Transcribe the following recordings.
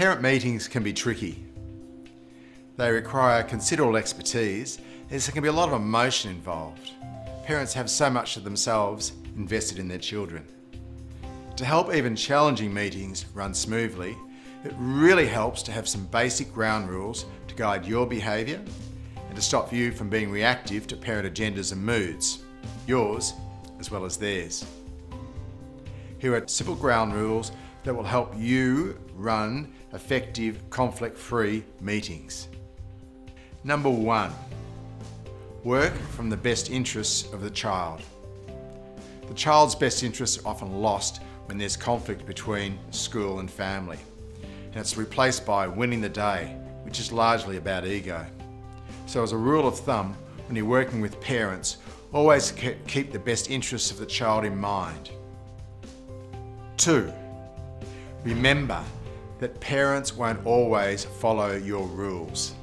Parent meetings can be tricky. They require considerable expertise as there can be a lot of emotion involved. Parents have so much of themselves invested in their children. To help even challenging meetings run smoothly, it really helps to have some basic ground rules to guide your behaviour and to stop you from being reactive to parent agendas and moods, yours as well as theirs. Here are simple ground rules that will help you run effective, conflict-free meetings. Number 1, work from the best interests of the child. The child's best interests are often lost when there's conflict between school and family, and it's replaced by winning the day, which is largely about ego. So as a rule of thumb, when you're working with parents, always keep the best interests of the child in mind. 2, remember that parents won't always follow your rules.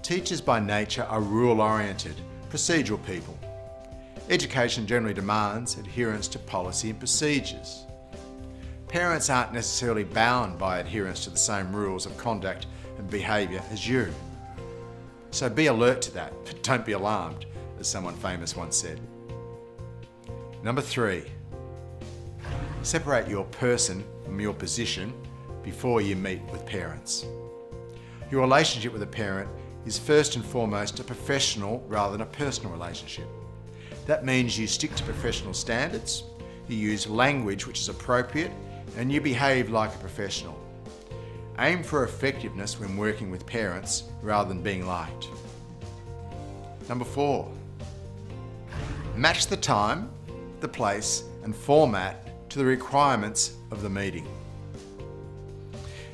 Teachers by nature are rule-oriented, procedural people. Education generally demands adherence to policy and procedures. Parents aren't necessarily bound by adherence to the same rules of conduct and behaviour as you. So be alert to that, but don't be alarmed, as someone famous once said. Number 3, separate your person from your position before you meet with parents. Your relationship with a parent is first and foremost a professional rather than a personal relationship. That means you stick to professional standards, you use language which is appropriate, and you behave like a professional. Aim for effectiveness when working with parents rather than being liked. Number 4, match the time, the place, and format to the requirements of the meeting.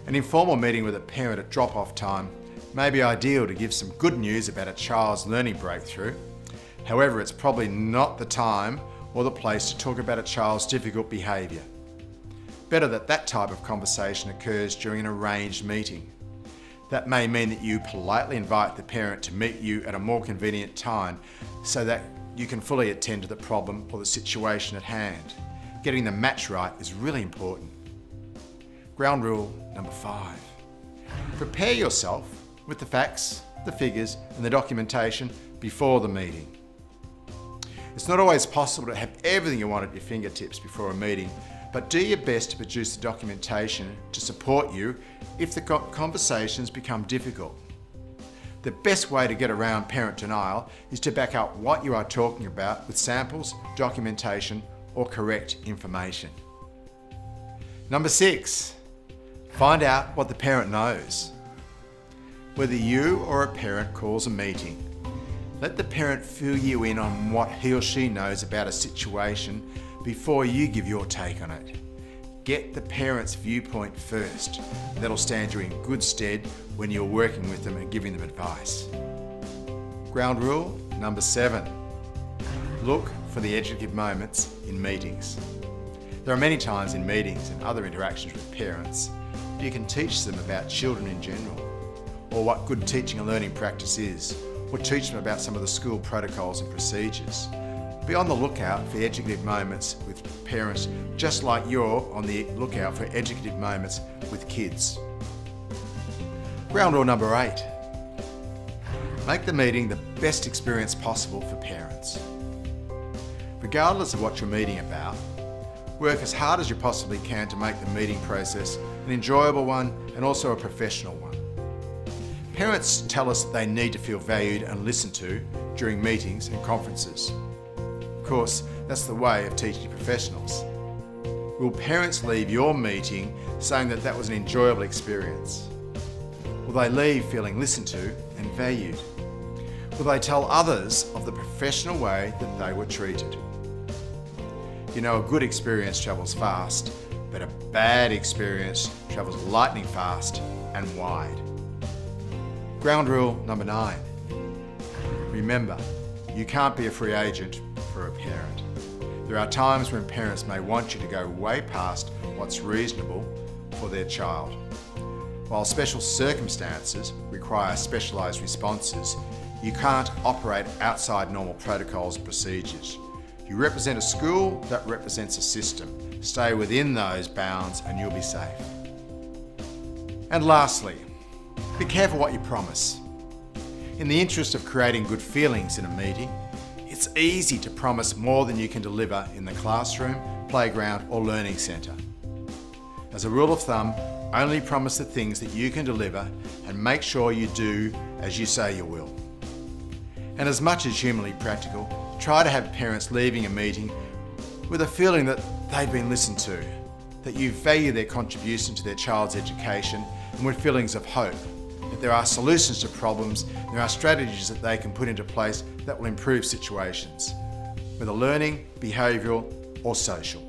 An informal meeting with a parent at drop-off time may be ideal to give some good news about a child's learning breakthrough. However, it's probably not the time or the place to talk about a child's difficult behaviour. Better that that type of conversation occurs during an arranged meeting. That may mean that you politely invite the parent to meet you at a more convenient time so that you can fully attend to the problem or the situation at hand. Getting the match right is really important. Ground rule number 5. Prepare yourself with the facts, the figures, and the documentation before the meeting. It's not always possible to have everything you want at your fingertips before a meeting, but do your best to produce the documentation to support you if the conversations become difficult. The best way to get around parent denial is to back up what you are talking about with samples, documentation, or correct information. Number 6, find out what the parent knows. Whether you or a parent calls a meeting, let the parent fill you in on what he or she knows about a situation before you give your take on it. Get the parent's viewpoint first. That'll stand you in good stead when you're working with them and giving them advice. Ground rule number 7. Look for the educative moments in meetings. There are many times in meetings and other interactions with parents you can teach them about children in general, or what good teaching and learning practice is, or teach them about some of the school protocols and procedures. Be on the lookout for educative moments with parents, just like you're on the lookout for educative moments with kids. Ground rule number 8. Make the meeting the best experience possible for parents. Regardless of what you're meeting about, work as hard as you possibly can to make the meeting process an enjoyable one and also a professional one. Parents tell us that they need to feel valued and listened to during meetings and conferences. Of course, that's the way of teaching professionals. Will parents leave your meeting saying that that was an enjoyable experience? Will they leave feeling listened to and valued? Will they tell others of the professional way that they were treated? You know, a good experience travels fast, but a bad experience travels lightning fast and wide. Ground rule number 9. Remember, you can't be a free agent for a parent. There are times when parents may want you to go way past what's reasonable for their child. While special circumstances require specialised responses, you can't operate outside normal protocols and procedures. You represent a school that represents a system. Stay within those bounds and you'll be safe. And lastly, be careful what you promise. In the interest of creating good feelings in a meeting, it's easy to promise more than you can deliver in the classroom, playground, or learning centre. As a rule of thumb, only promise the things that you can deliver and make sure you do as you say you will. And as much as humanly practical, try to have parents leaving a meeting with a feeling that they've been listened to, that you value their contribution to their child's education, and with feelings of hope, that there are solutions to problems, there are strategies that they can put into place that will improve situations, whether learning, behavioural or social.